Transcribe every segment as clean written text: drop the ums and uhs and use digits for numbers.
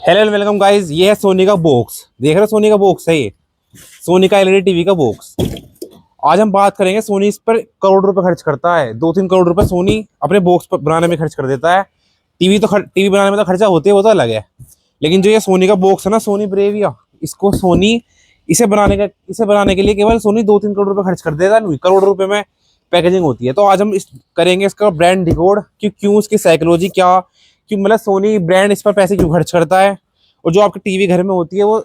Hello welcome guys, ये है सोनी का बॉक्स। देख रहे हो सोनी का बॉक्स है ये, सोनी का एलईडी टीवी का बॉक्स। आज हम बात करेंगे, सोनी इस पर करोड़ रुपए खर्च करता है। 2-3 करोड़ रुपए सोनी अपने बॉक्स पर बनाने में खर्च कर देता है। टीवी बनाने में तो खर्चा होते है, वो तो अलग है। लेकिन जो ये सोनी का बॉक्स है ना, सोनी ब्रेविया, इसको सोनी इसे बनाने के लिए केवल सोनी 2-3 करोड़ रुपए खर्च कर देगा। करोड़ रुपए में पैकेजिंग होती है। तो आज हम करेंगे इसका ब्रांड डिकोड कि क्यों, इसकी साइकोलॉजी क्या, कि मतलब सोनी ब्रांड इस पर पैसे क्यों खर्च करता है, और जो आपकी टीवी घर में होती है वो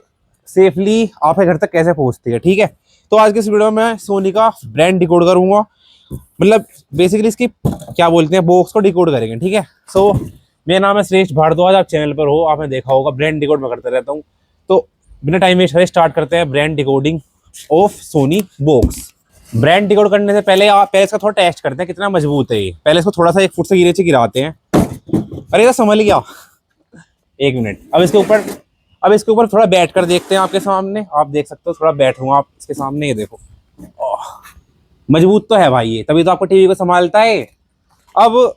सेफली आपके घर तक कैसे पहुंचती है। ठीक है, तो आज के इस वीडियो में मैं सोनी का ब्रांड डिकोड करूंगा, मतलब बेसिकली इसकी क्या बोलते हैं, बॉक्स को डिकोड करेंगे। ठीक है, सो मेरा नाम है श्रेष्ठ भारद्वाज, आप चैनल पर हो, आपने देखा होगा ब्रांड डिकोड मैं करता रहता हूँ। तो बिना टाइम वेस्ट करे स्टार्ट करते हैं brand decoding of Soni box. Brand decode करने से पहले इसका थोड़ा टेस्ट करते हैं कितना मजबूत है ये। पहले इसको थोड़ा सा 1 फुट से नीचे गिराते हैं। अरे तो संभल गया, 1 मिनट। अब इसके ऊपर थोड़ा बैठ कर देखते हैं। आपके सामने आप देख सकते हो, थोड़ा बैठूंगा आप इसके सामने, ये देखो मजबूत तो है भाई ये, तभी तो आपको टीवी को संभालता है। अब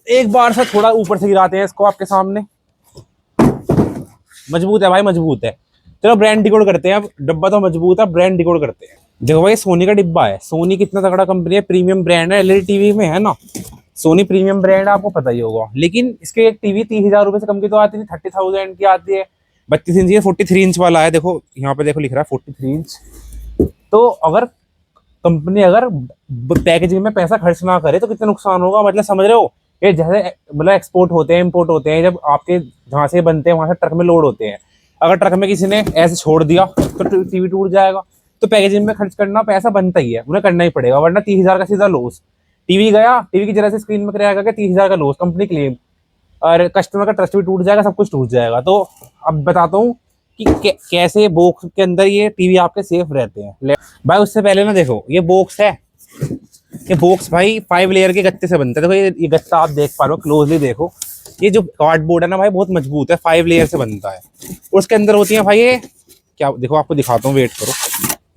एक बार से थोड़ा ऊपर से गिराते हैं इसको आपके सामने। मजबूत है भाई, मजबूत है। चलो ब्रांड डिकोड करते हैं। अब डब्बा तो मजबूत है, ब्रांड डिकोड करते हैं। देखो भाई, सोनी का डिब्बा है। सोनी कितना तगड़ा कंपनी है, प्रीमियम ब्रांड है एलईडी टीवी में, है ना। सोनी प्रीमियम ब्रांड आपको पता ही होगा। लेकिन इसके एक टीवी 30,000 रुपए से कम की तो आती नहीं, 30,000 की आती है। 32 इंच है, 43 इंच वाला है। देखो यहाँ पे, देखो लिख रहा है 43 इंच। तो अगर कंपनी पैकेजिंग में पैसा खर्च ना करे तो कितना नुकसान होगा, मतलब समझ रहे हो। ये जैसे मतलब एक्सपोर्ट होते हैं, इम्पोर्ट होते हैं, जब आपके जहाँ से बनते हैं वहां से ट्रक में लोड होते हैं। अगर ट्रक में किसी ने ऐसे छोड़ दिया तो टीवी टूट जाएगा। तो पैकेजिंग में खर्च करना पैसा बनता ही है, उन्हें करना ही पड़ेगा, वरना 30,000 का सीधा लॉस। टीवी गया, टीवी की जरा से स्क्रीन में कराया गया, 30,000 का लॉस, कंपनी क्लेम, और कस्टमर का ट्रस्ट भी टूट जाएगा, सब कुछ टूट जाएगा। तो अब बताता हूँ कि कैसे बॉक्स के अंदर ये टीवी आपके सेफ रहते हैं। भाई उससे पहले ना देखो, ये बॉक्स है, ये बॉक्स भाई 5 लेयर के गत्ते से बनता है। देखो ये गत्ता आप देख पा रहे हो, क्लोजली देखो। ये जो कार्डबोर्ड है ना भाई, बहुत मजबूत है, 5 लेयर से बनता है। उसके अंदर होती है भाई ये क्या, देखो आपको दिखाता हूँ, वेट करो।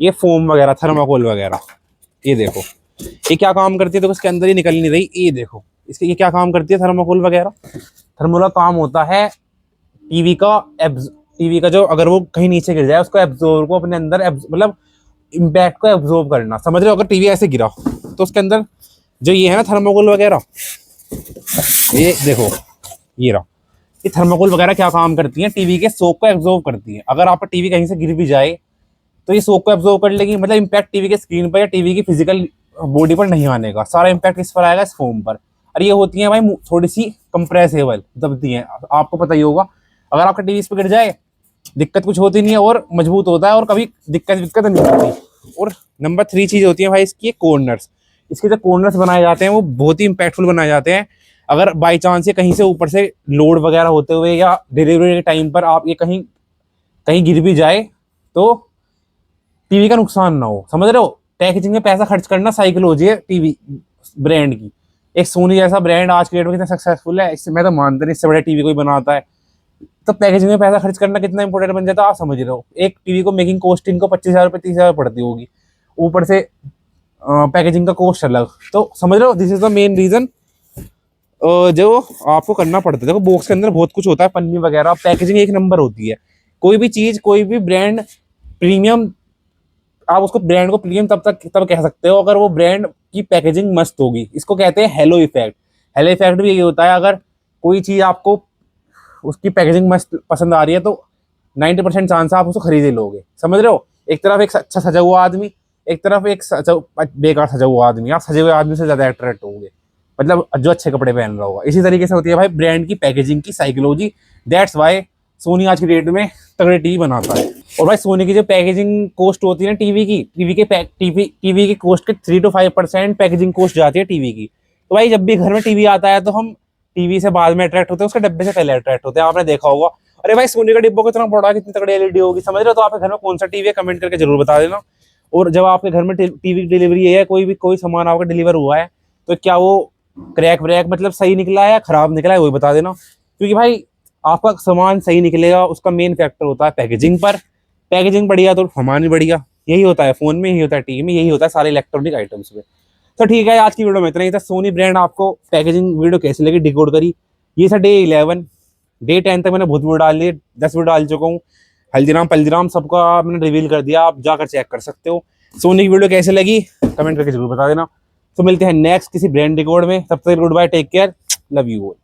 ये फोम वगैरह, थर्माकोल वगैरह, ये देखो ये क्या काम करती है। देखो इसके अंदर ही निकल नहीं रही, ये देखो इसके ये क्या काम करती है, थर्माकोल वगैरह। थर्मोल का काम होता है टीवी का जो, अगर वो कहीं नीचे गिर जाए, उसको एब्जॉर्ब को अपने अंदर मतलब इम्पैक्ट को एब्जॉर्ब करना। समझ रहे हो, अगर टीवी ऐसे गिरा तो उसके अंदर जो ये है ना थर्माकोल वगैरह, ये देखो ये रहा। ये थर्माकोल वगैरह क्या काम करती है, टीवी के शॉक को एब्जॉर्ब करती है। अगर आपका टीवी कहीं से गिर भी जाए तो ये शॉक को एब्जॉर्ब कर लेगी, मतलब इम्पैक्ट टीवी के स्क्रीन पर या टीवी की फिजिकल बॉडी पर नहीं आने का, सारा इम्पैक्ट इस पर आएगा, इस फोम पर। और ये होती है भाई थोड़ी सी कंप्रेसेबल दबती है, आपको पता ही होगा। अगर आपका टीवी इस पर गिर जाए दिक्कत कुछ होती नहीं है, और मजबूत होता है, और कभी दिक्कत नहीं होती। और नंबर 3 चीज होती है भाई इसकी कॉर्नर्स। इसके जो कॉर्नर्स बनाए जाते हैं वो बहुत ही इम्पैक्टफुल बनाए जाते हैं। अगर बाई चांस ये कहीं से ऊपर से लोड वगैरह होते हुए या डिलीवरी के टाइम पर आप ये कहीं कहीं गिर भी जाए तो टीवी का नुकसान ना हो। समझ रहे हो, पैकेजिंग में पैसा खर्च करना साइकोलॉजी है टीवी ब्रांड की। एक सोनी जैसा ब्रांड आज के डेट में कितना सक्सेसफुल है, इससे मैं तो मानता नहीं, इससे बड़े टीवी कोई बनाता है। तो पैकेजिंग में पैसा खर्च करना कितना इंपॉर्टेंट बन जाता है, आप समझ रहे हो। एक टीवी को मेकिंग कॉस्ट इनको 25,000 रुपये 30,000 पड़ती होगी, ऊपर से पैकेजिंग का कॉस्ट अलग। तो समझ रहे हो, this is the main reason जो आपको करना पड़ता है। देखो बॉक्स के अंदर बहुत कुछ होता है, पन्नी वगैरह, पैकेजिंग एक नंबर होती है। कोई भी चीज, कोई भी ब्रांड प्रीमियम, आप उसको ब्रांड को प्रीमियम तब कह सकते हो अगर वो ब्रांड की पैकेजिंग मस्त होगी। इसको कहते हैं हेलो इफेक्ट। हेलो इफेक्ट भी यही होता है, अगर कोई चीज आपको उसकी पैकेजिंग मस्त पसंद आ रही है तो 90% चांस आप उसको खरीद ही लोगे। समझ रहे हो, एक तरफ एक अच्छा सजा हुआ आदमी, एक तरफ एक बेकार सजा हुआ आदमी, आप सजे हुए आदमी से ज्यादा अट्रैक्ट होंगे, मतलब जो अच्छे कपड़े पहन रहा होगा। इसी तरीके से होती है भाई ब्रांड की पैकेजिंग की साइकोलॉजी। दैट्स वाई सोनी आज की डेट में तगड़े टीवी बनाता है। और भाई सोनी की जो पैकेजिंग कॉस्ट होती है ना टीवी की कॉस्ट के 3 to 5% पैकेजिंग कॉस्ट जाती है टीवी की। तो भाई जब भी घर में टीवी आता है तो हम टीवी से बाद में अट्रैक्ट होते हैं, उसके डब्बे से पहले अट्रैक्ट होते हैं। आपने देखा होगा, अरे भाई सोनी का डिब्बा कितना बड़ा है, कितनी तगड़ी एलईडी होगी। समझ रहे हो, तो आपके घर में कौन सा टीवी है कमेंट करके जरूर बता देना। और जब आपके घर में टीवी डिलीवरी है, कोई सामान आपका डिलीवर हुआ है, तो क्या वो क्रैक व्रैक मतलब सही निकला है या खराब निकला है, वही बता देना। क्योंकि भाई आपका सामान सही निकलेगा, उसका मेन फैक्टर होता है पैकेजिंग पर। पैकेजिंग बढ़िया तो सामान भी बढ़िया। यही होता है फोन में, यही होता है टीवी में, यही होता है सारे इलेक्ट्रॉनिक आइटम्स में। तो ठीक है, आज की वीडियो में इतना ही था। सोनी ब्रांड आपको पैकेजिंग वीडियो कैसी लगी, डिकोड करी। ये था डे 11 डे 10 तक मैंने बहुत वीडियो डाल ली, 10 वीडियो डाल चुका हूँ। हल्दीराम पल्दीराम सबका मैंने रिवील कर दिया, आप जाकर चेक कर सकते हो। सोनी की वीडियो कैसे लगी कमेंट करके जरूर बता देना। तो मिलते हैं नेक्स्ट किसी ब्रांड रिकॉर्ड में, तब तक goodbye, take care, love you all.